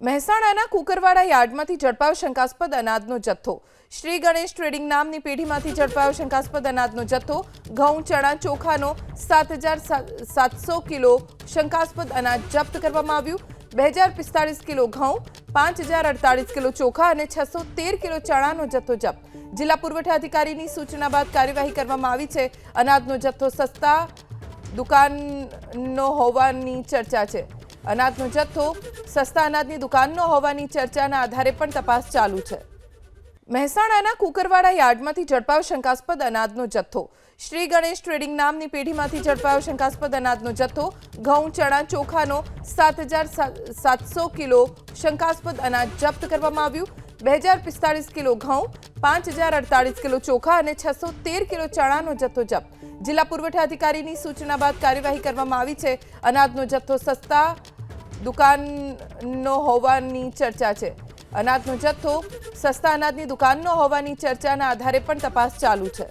મહેસાણાના કુકરવાડા યાર્ડમાંથી ઝડપાયો શંકાસ્પદ અનાજનો જથ્થો। શ્રી ગણેશ ટ્રેડિંગ નામની પેઢીમાંથી ઝડપાયો શંકાસ્પદ અનાજનો જથ્થો। ઘઉં, ચણા, ચોખાનો 7,700 કિલો શંકાસ્પદ અનાજ જપ્ત કરવામાં આવ્યું। 2,045 કિલો ઘઉં, 5,048 કિલો ચોખા અને 613 કિલો ચણાનો જથ્થો જપ્ત। જિલ્લા પુરવઠા અધિકારીની સૂચના બાદ કાર્યવાહી કરવામાં આવી છે। અનાજનો જથ્થો સસ્તા દુકાનનો હોવાની ચર્ચા છે। અનાજનો જથ્થો સસ્તા અનાજની દુકાનનો હોવાની ચર્ચાના આધારે પણ તપાસ ચાલુ છે। મહેસાણાના કુકરવાડા યાર્ડમાંથી ઝડપાયો શંકાસ્પદ અનાજનો જથ્થો। શ્રી ગણેશ ટ્રેડિંગ નામની પેઢીમાંથી ઝડપાયો શંકાસ્પદ અનાજનો જથ્થો। ઘઉં, ચણા, ચોખાનો 7,700 કિલો શંકાસ્પદ અનાજ જપ્ત કરવામાં આવ્યું। 2,045 કિલો ઘઉં, 5,048 કિલો ચોખા અને 613 કિલો ચણાનો જથ્થો જપ્ત। જિલ્લા પુરવઠા અધિકારીની સૂચના બાદ કાર્યવાહી કરવામાં આવી છે। અનાજનો જથ્થો સસ્તા દુકાનનો હોવાની ચર્ચા છે। અનાજનો જથ્થો સસ્તા અનાજની દુકાનનો હોવાની ચર્ચાના આધારે પણ તપાસ ચાલુ છે।